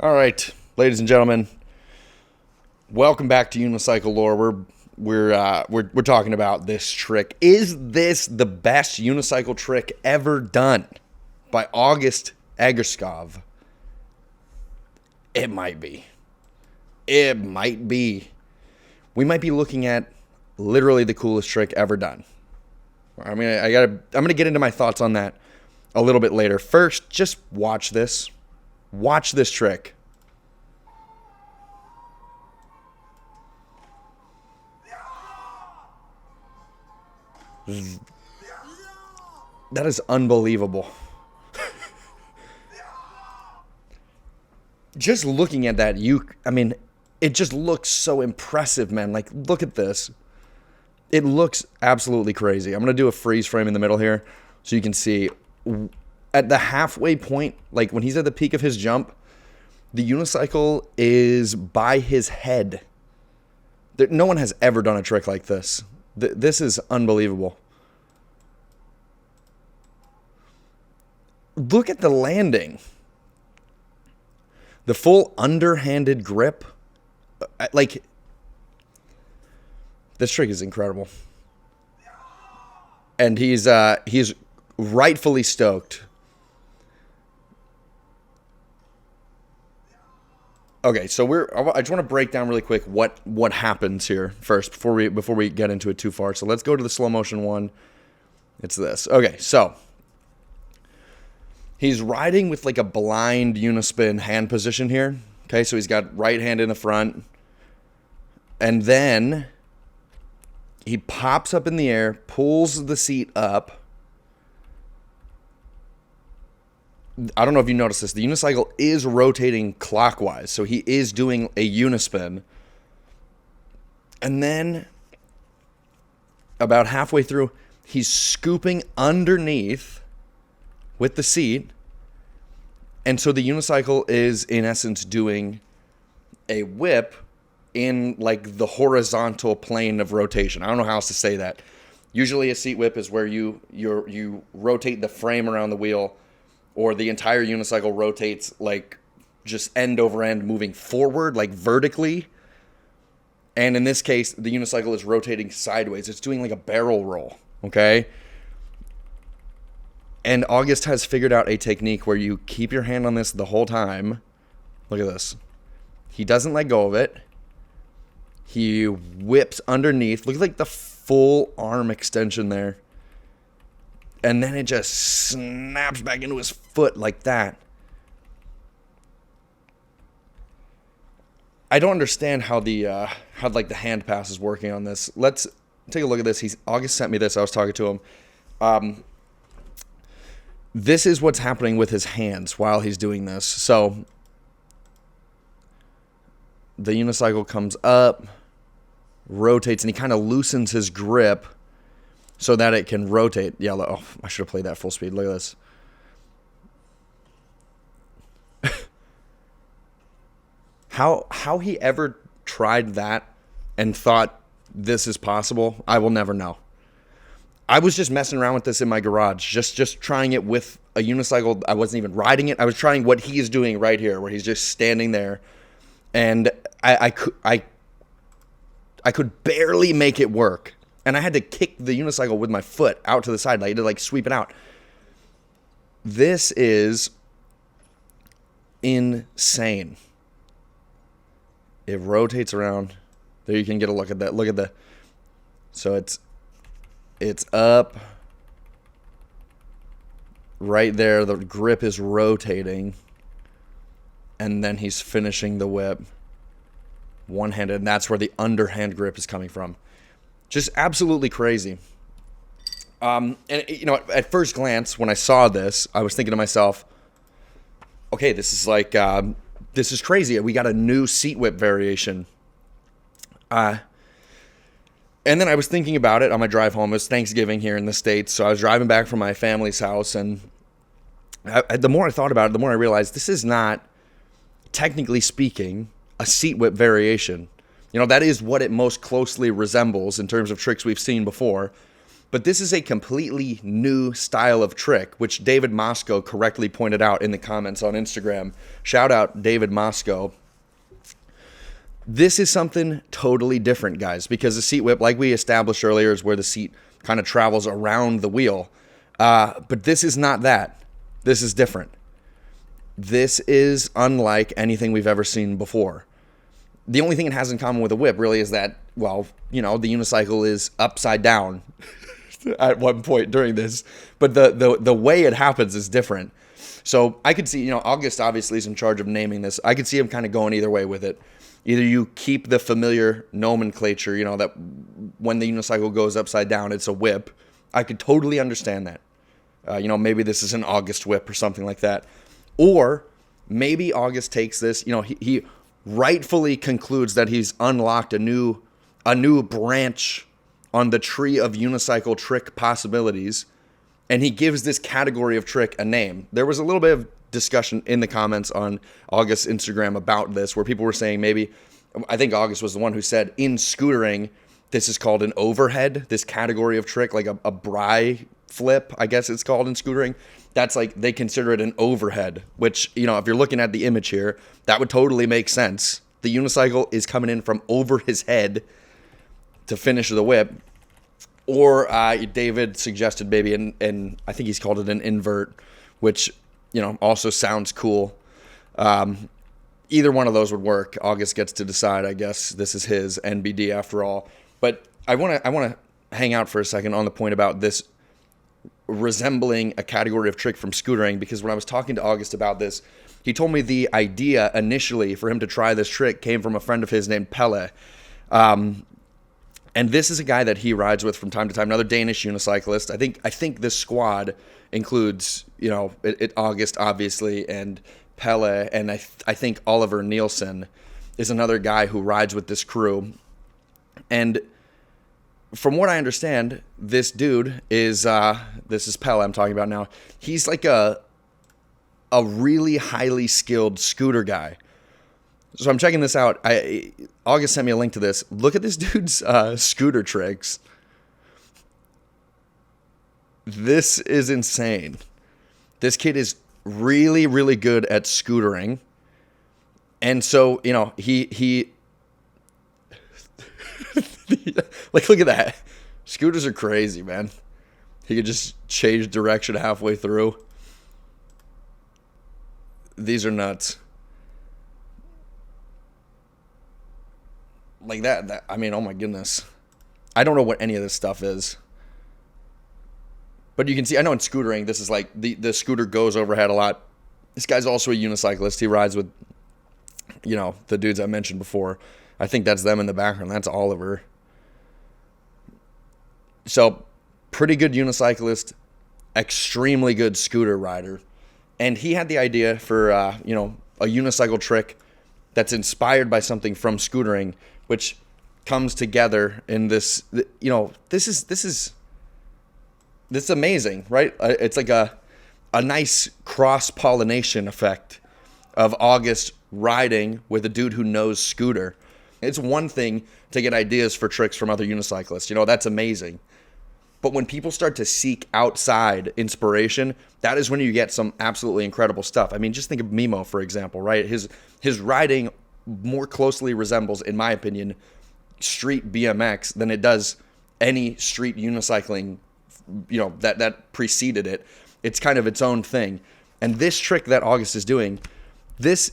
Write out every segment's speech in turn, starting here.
All right, ladies and gentlemen, welcome back to Unicycle Lore. We're talking about this trick. Is this the best unicycle trick ever done by August Agerskov? It might be. It might be. We might be looking at literally the coolest trick ever done. I mean, I'm gonna get into my thoughts on that a little bit later. First, just watch this. Watch this trick. That is unbelievable. Just looking at that, it just looks so impressive, man. Like, look at this. It looks absolutely crazy. I'm going to do a freeze frame in the middle here so you can see. At the halfway point, like when he's at the peak of his jump, the unicycle is by his head. No one has ever done a trick like this. This is unbelievable. Look at the landing. The full underhanded grip. Like, this trick is incredible. And he's rightfully stoked. Okay, so I just want to break down really quick what happens here first before we get into it too far. So let's go to the slow motion one. It's this. Okay, so he's riding with like a blind unispin hand position here. Okay, so he's got right hand in the front. And then he pops up in the air, pulls the seat up. I don't know if you noticed this. The unicycle is rotating clockwise, so he is doing a unispin. And then, about halfway through, he's scooping underneath with the seat. And so the unicycle is, in essence, doing a whip in, like, the horizontal plane of rotation. I don't know how else to say that. Usually a seat whip is where you rotate the frame around the wheel, or the entire unicycle rotates like just end over end, moving forward, like vertically. And in this case, the unicycle is rotating sideways. It's doing like a barrel roll, okay? And August has figured out a technique where you keep your hand on this the whole time. Look at this. He doesn't let go of it. He whips underneath. Look at like the full arm extension there. And then it just snaps back into his foot like that. I don't understand how the hand pass is working on this. Let's take a look at this. August sent me this. I was talking to him. This is what's happening with his hands while he's doing this. So the unicycle comes up, rotates, and he kind of loosens his grip so that it can rotate. Yeah, oh, I should have played that full speed. Look at this. How he ever tried that and thought this is possible, I will never know. I was just messing around with this in my garage, just trying it with a unicycle. I wasn't even riding it. I was trying what he is doing right here, where he's just standing there, and I could barely make it work. And I had to kick the unicycle with my foot out to the side. I had to like sweep it out. This is insane. It rotates around. There you can get a look at that. Look at the. So it's up. Right there, the grip is rotating. And then he's finishing the whip one-handed. And that's where the underhand grip is coming from. Just absolutely crazy. And, you know, at first glance, when I saw this, I was thinking to myself, okay, this is like, this is crazy. We got a new seat whip variation. And then I was thinking about it on my drive home. It was Thanksgiving here in the States, so I was driving back from my family's house, and the more I thought about it, the more I realized this is not, technically speaking, a seat whip variation. You know, that is what it most closely resembles in terms of tricks we've seen before. But this is a completely new style of trick, which David Moscow correctly pointed out in the comments on Instagram. Shout out David Moscow. This is something totally different, guys, because the seat whip, like we established earlier, is where the seat kind of travels around the wheel. But this is not that. This is different. This is unlike anything we've ever seen before. The only thing it has in common with a whip really is that, well, the unicycle is upside down at one point during this. But the way it happens is different. So I could see, August obviously is in charge of naming this. I could see him kind of going either way with it. Either you keep the familiar nomenclature, that when the unicycle goes upside down, it's a whip. I could totally understand that. Maybe this is an August whip or something like that. Or maybe August takes this, he rightfully concludes that he's unlocked a new branch on the tree of unicycle trick possibilities, and he gives this category of trick a name. There was a little bit of discussion in the comments on August's Instagram about this, where people were saying maybe, I think August was the one who said, in scootering, this is called an overhead, this category of trick, like a bri flip, I guess it's called in scootering. That's like, they consider it an overhead, which, if you're looking at the image here, that would totally make sense. The unicycle is coming in from over his head to finish the whip. Or David suggested maybe, and I think he's called it an invert, which, also sounds cool. Either one of those would work. August gets to decide, I guess. This is his NBD after all. But I want to hang out for a second on the point about this resembling a category of trick from scootering, because when I was talking to August about this, he told me the idea initially for him to try this trick came from a friend of his named Pelle. And this is a guy that he rides with from time to time, another Danish unicyclist. I think this squad includes, August, obviously, and Pelle, and I think Oliver Nielsen is another guy who rides with this crew. And from what I understand, this dude is, this is Pelle I'm talking about now. He's like a really highly skilled scooter guy. So I'm checking this out. August sent me a link to this. Look at this dude's scooter tricks. This is insane. This kid is really, really good at scootering. And so, he like, look at that. Scooters are crazy, man. He could just change direction halfway through. These are nuts. Like that, I mean, oh my goodness. I don't know what any of this stuff is. But you can see, I know in scootering, this is like, the scooter goes overhead a lot. This guy's also a unicyclist. He rides with, the dudes I mentioned before. I think that's them in the background. That's Oliver. So, pretty good unicyclist, extremely good scooter rider. And he had the idea for, a unicycle trick that's inspired by something from scootering, which comes together in this, this is amazing, right? It's like a nice cross-pollination effect of August riding with a dude who knows scooter. It's one thing to get ideas for tricks from other unicyclists. That's amazing. But when people start to seek outside inspiration, that is when you get some absolutely incredible stuff. I mean, just think of Mimo, for example, right? His riding more closely resembles, in my opinion, street BMX than it does any street unicycling, that preceded it. It's kind of its own thing. And this trick that August is doing, this,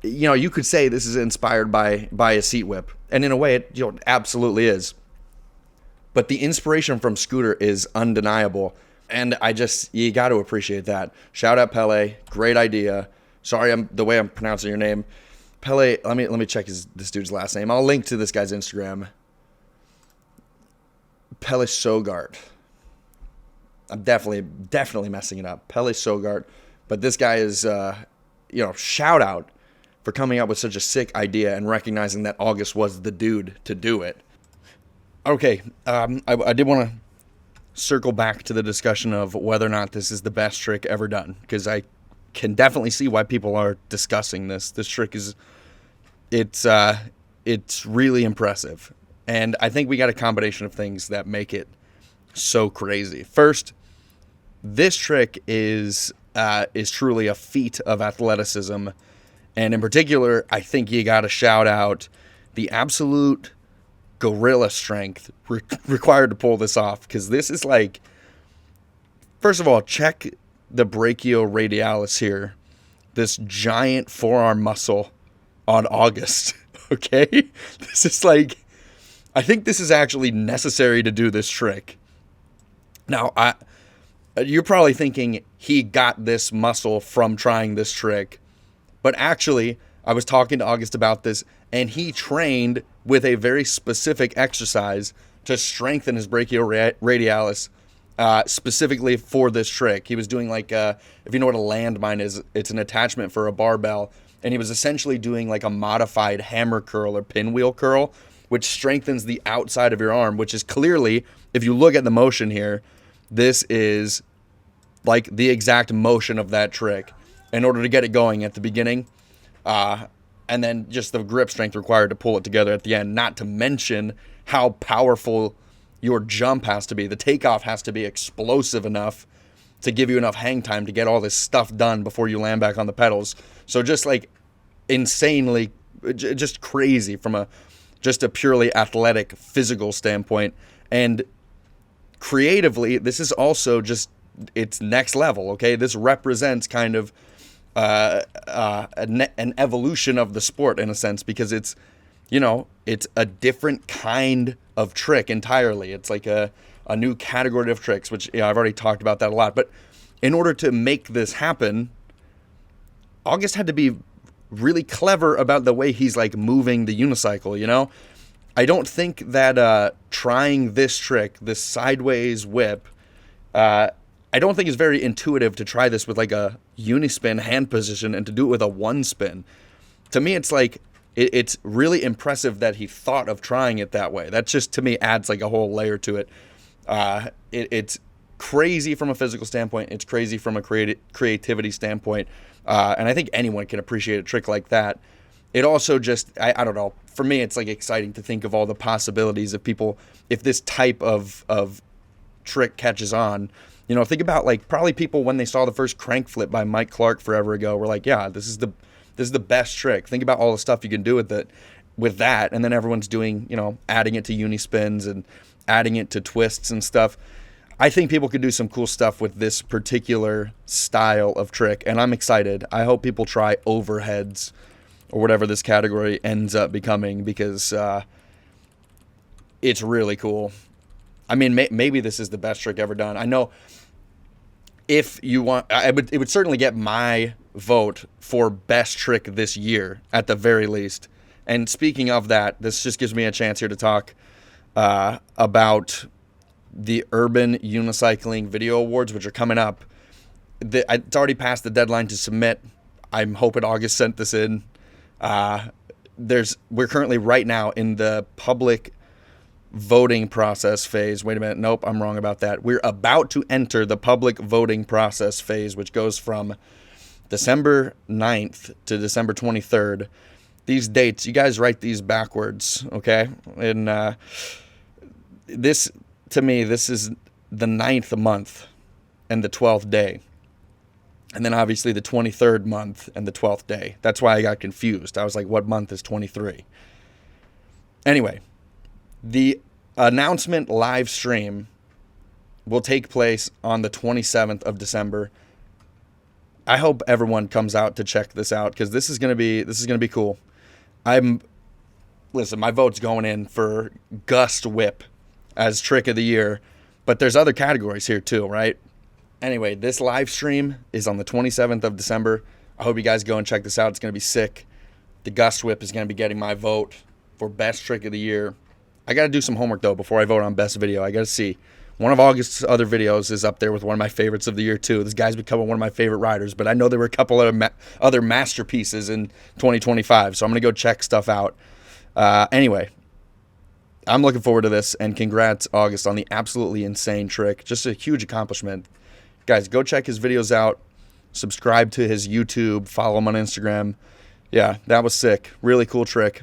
you could say this is inspired by a seat whip. And in a way, it absolutely is. But the inspiration from scooter is undeniable. And you got to appreciate that. Shout out Pelle. Great idea. Sorry, the way I'm pronouncing your name. Pelle, let me check this dude's last name. I'll link to this guy's Instagram. Pelle Sogart. I'm definitely messing it up. Pelle Sogart. But this guy is, shout out for coming up with such a sick idea and recognizing that August was the dude to do it. Okay, I did want to circle back to the discussion of whether or not this is the best trick ever done, because I can definitely see why people are discussing this. This trick it's really impressive, and I think we got a combination of things that make it so crazy. First, this trick is truly a feat of athleticism, and in particular, I think you got to shout out the absolute gorilla strength required to pull this off, because this is like, first of all, check the brachioradialis here, this giant forearm muscle on August. Okay, this is like, I think this is actually necessary to do this trick. Now, you're probably thinking he got this muscle from trying this trick, but actually, I was talking to August about this, and he trained with a very specific exercise to strengthen his brachioradialis, specifically for this trick. He was doing like, if you know what a landmine is, it's an attachment for a barbell, and he was essentially doing like a modified hammer curl or pinwheel curl, which strengthens the outside of your arm, which is clearly, if you look at the motion here, this is like the exact motion of that trick in order to get it going at the beginning. And then just the grip strength required to pull it together at the end, not to mention how powerful your jump has to be. The takeoff has to be explosive enough to give you enough hang time to get all this stuff done before you land back on the pedals. So just like insanely, just crazy from just a purely athletic, physical standpoint. And creatively, this is also just, it's next level, okay? This represents kind of an evolution of the sport in a sense, because it's, you know, it's a different kind of trick entirely. It's like a new category of tricks, which, I've already talked about that a lot. But in order to make this happen, August had to be really clever about the way he's like moving the unicycle, you know? I don't think that trying this trick, this sideways whip, I don't think it's very intuitive to try this with like a unispin hand position and to do it with a one spin. To me, it's like, it's really impressive that he thought of trying it that way. That just, to me, adds like a whole layer to it. It's crazy from a physical standpoint. It's crazy from a creativity standpoint. And I think anyone can appreciate a trick like that. It also just, I don't know, for me, it's like exciting to think of all the possibilities of people, if this type of trick catches on. You know, think about like probably people when they saw the first crank flip by Mike Clark forever ago were like, yeah, this is the best trick. Think about all the stuff you can do with it, with that. And then everyone's doing, you know, adding it to unispins and adding it to twists and stuff. I think people could do some cool stuff with this particular style of trick, and I'm excited. I hope people try overheads or whatever this category ends up becoming, because it's really cool. I mean, maybe this is the best trick ever done. I know if you want, it would certainly get my vote for best trick this year at the very least. And speaking of that, this just gives me a chance here to talk about the Urban Unicycling Video Awards, which are coming up. It's already passed the deadline to submit. I'm hoping August sent this in. We're currently right now in the public voting process phase. Wait a minute. Nope, I'm wrong about that. We're about to enter the public voting process phase, which goes from December 9th to December 23rd. These dates, you guys write these backwards, okay? And this, to me, this is the 9th month and the 12th day. And then obviously the 23rd month and the 12th day. That's why I got confused. I was like, what month is 23? Anyway, the announcement live stream will take place on the 27th of December. I hope everyone comes out to check this out, because this is gonna be cool. Listen, my vote's going in for Gust Whip as trick of the year, but there's other categories here too, right? Anyway, this live stream is on the 27th of December. I hope you guys go and check this out. It's going to be sick. The Gust Whip is going to be getting my vote for best trick of the year. I got to do some homework, though, before I vote on best video. I got to see. One of August's other videos is up there with one of my favorites of the year, too. This guy's becoming one of my favorite riders, but I know there were a couple of other masterpieces in 2025, so I'm going to go check stuff out. Anyway, I'm looking forward to this, and congrats, August, on the absolutely insane trick. Just a huge accomplishment. Guys, go check his videos out. Subscribe to his YouTube. Follow him on Instagram. Yeah, that was sick. Really cool trick.